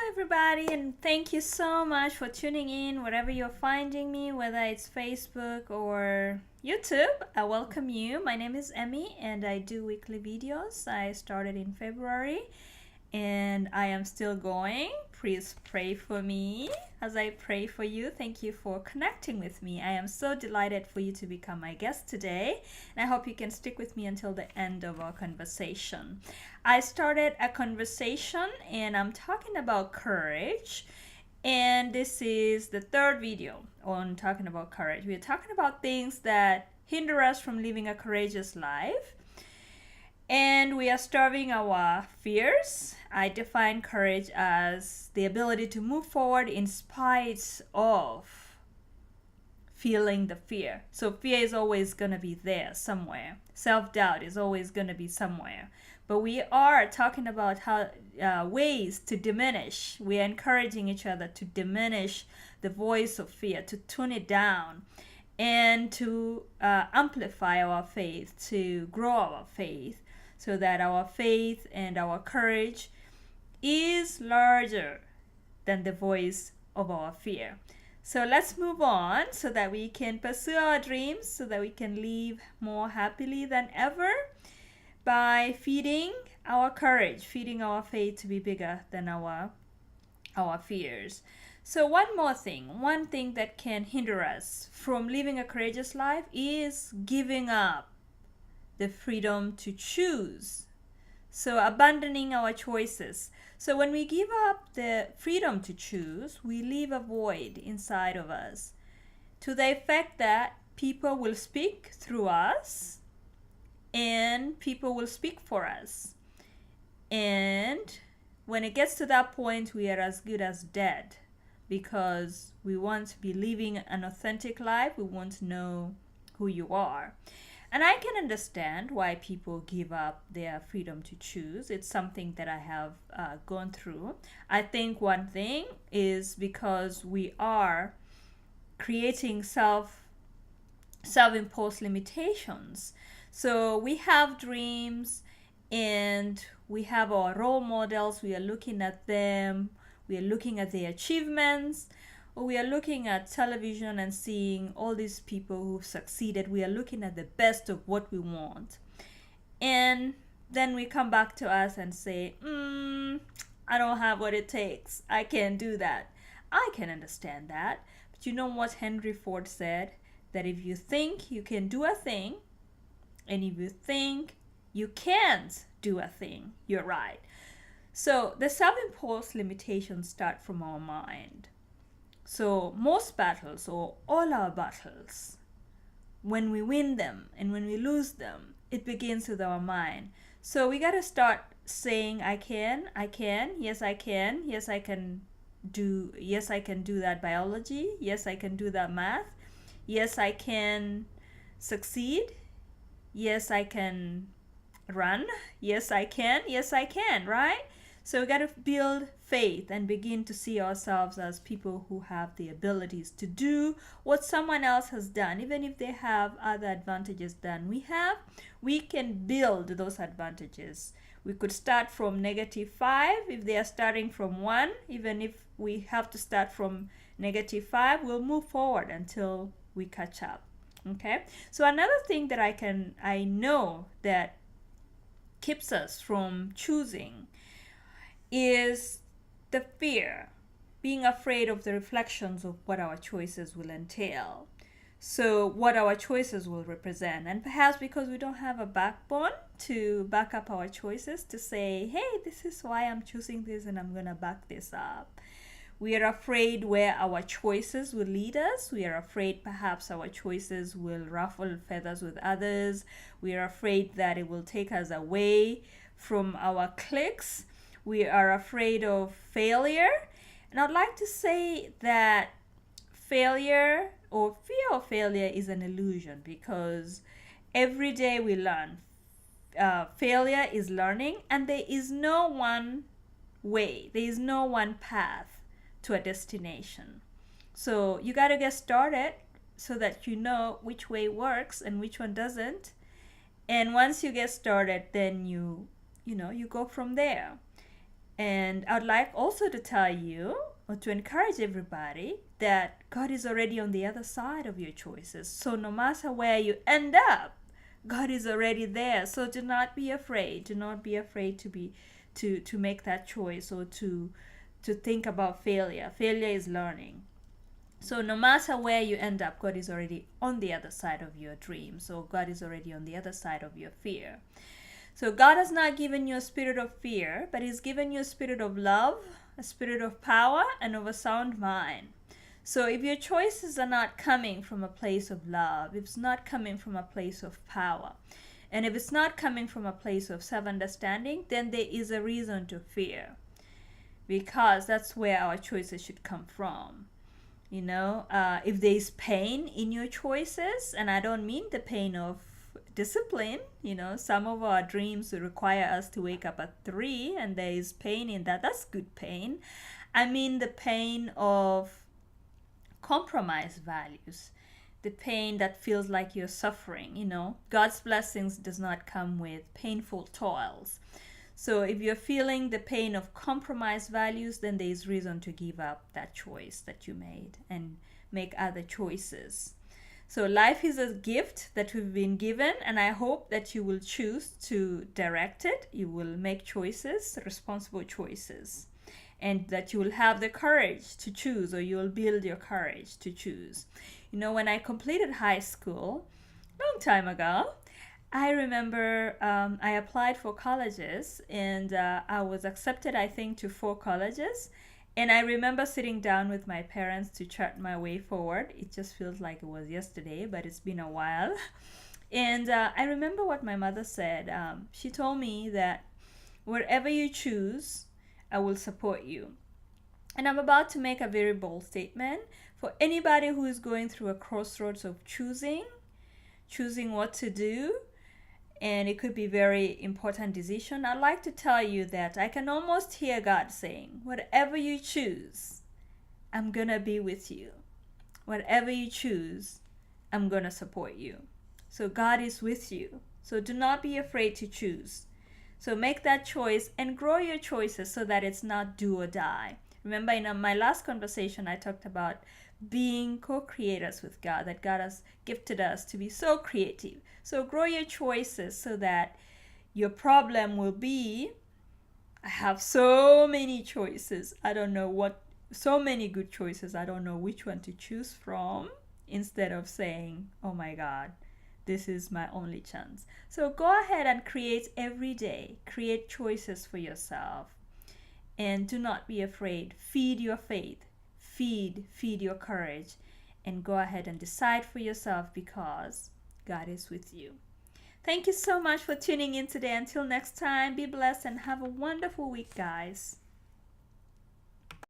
everybody, and thank you so much for tuning in wherever you're finding me, whether it's Facebook or YouTube. I welcome you. My name is Emmy, and I do weekly videos. I started in February, and I am still going. Please pray for me as I pray for you. Thank you for connecting with me. I am so delighted for you to become my guest today, and I hope you can stick with me until the end of our conversation. I started a conversation, and I'm talking about courage. And this is the third video on talking about courage. We're talking about things that hinder us from living a courageous life, and we are starving our fears. I define courage as the ability to move forward in spite of feeling the fear. So fear is always going to be there somewhere. Self-doubt is always going to be somewhere. But we are talking about how ways to diminish. We are encouraging each other to diminish the voice of fear, to tune it down, and to amplify our faith, to grow our faith, so that our faith and our courage is larger than the voice of our fear. So let's move on so that we can pursue our dreams, so that we can live more happily than ever by feeding our courage, feeding our faith to be bigger than our fears. So one thing that can hinder us from living a courageous life is giving up the freedom to choose. So abandoning our choices. So when we give up the freedom to choose, we leave a void inside of us, to the effect that people will speak through us and people will speak for us. And when it gets to that point, we are as good as dead, because we want to be living an authentic life. We want to know who you are. And I can understand why people give up their freedom to choose. It's something that I have gone through. I think one thing is because we are creating self-imposed limitations. So we have dreams, and we have our role models. We are looking at them. We are looking at their achievements. We are looking at television and seeing all these people who've succeeded. We are looking at the best of what we want. And then we come back to us and say, I don't have what it takes. I can't do that. I can understand that. But you know what Henry Ford said? That if you think you can do a thing, and if you think you can't do a thing, you're right. So the self-imposed limitations start from our mind. So most battles, or all our battles, when we win them and when we lose them, it begins with our mind. So we got to start saying, I can, yes I can, yes I can do that biology, yes I can do that math, yes I can succeed, yes I can run, yes I can, right? So we got to build faith and begin to see ourselves as people who have the abilities to do what someone else has done. Even if they have other advantages than we have, we can build those advantages. We could start from -5 if they are starting from 1. Even if we have to start from -5, we'll move forward until we catch up. Okay? So another thing that I know that keeps us from choosing is the fear, being afraid of the reflections of what our choices will entail. So what our choices will represent. And perhaps because we don't have a backbone to back up our choices, to say, hey, this is why I'm choosing this and I'm going to back this up. We are afraid where our choices will lead us. We are afraid perhaps our choices will ruffle feathers with others. We are afraid that it will take us away from our cliques. We are afraid of failure. And I'd like to say that failure, or fear of failure, is an illusion, because every day we learn. Failure is learning, and there is no one way, there is no one path to a destination. So you got to get started so that you know which way works and which one doesn't. And once you get started, then you go from there. And I'd like also to tell you, or to encourage everybody, that God is already on the other side of your choices. So no matter where you end up, God is already there. So do not be afraid. Do not be afraid to make that choice, or to think about failure. Failure is learning. So no matter where you end up, God is already on the other side of your dreams, or God is already on the other side of your fear. So God has not given you a spirit of fear, but He's given you a spirit of love, a spirit of power, and of a sound mind. So if your choices are not coming from a place of love, if it's not coming from a place of power, and if it's not coming from a place of self-understanding, then there is a reason to fear, because that's where our choices should come from. If there's pain in your choices, and I don't mean the pain of discipline, some of our dreams require us to wake up at 3, and there is pain in that. That's good pain. I mean the pain of compromise values, the pain that feels like you're suffering. God's blessings does not come with painful toils. So if you're feeling the pain of compromised values, then there is reason to give up that choice that you made and make other choices. So life is a gift that we've been given, and I hope that you will choose to direct it. You will make choices, responsible choices, and that you will have the courage to choose, or you will build your courage to choose. When I completed high school, long time ago, I remember I applied for colleges, and I was accepted, I think, to 4 colleges. And I remember sitting down with my parents to chart my way forward. It just feels like it was yesterday, but it's been a while. And I remember what my mother said. She told me that wherever you choose, I will support you. And I'm about to make a very bold statement. For anybody who is going through a crossroads of choosing what to do, and it could be very important decision, I'd like to tell you that I can almost hear God saying, whatever you choose, I'm gonna be with you. Whatever you choose, I'm gonna support you. So God is with you. So do not be afraid to choose. So make that choice and grow your choices so that it's not do or die. Remember, in my last conversation, I talked about being co-creators with God, that God has gifted us to be so creative. So grow your choices so that your problem will be, I have so many choices. I don't know so many good choices. I don't know which one to choose from, instead of saying, oh my God, this is my only chance. So go ahead and create every day. Create choices for yourself. And do not be afraid. Feed your faith. Feed your courage. And go ahead and decide for yourself, because God is with you. Thank you so much for tuning in today. Until next time, be blessed and have a wonderful week, guys.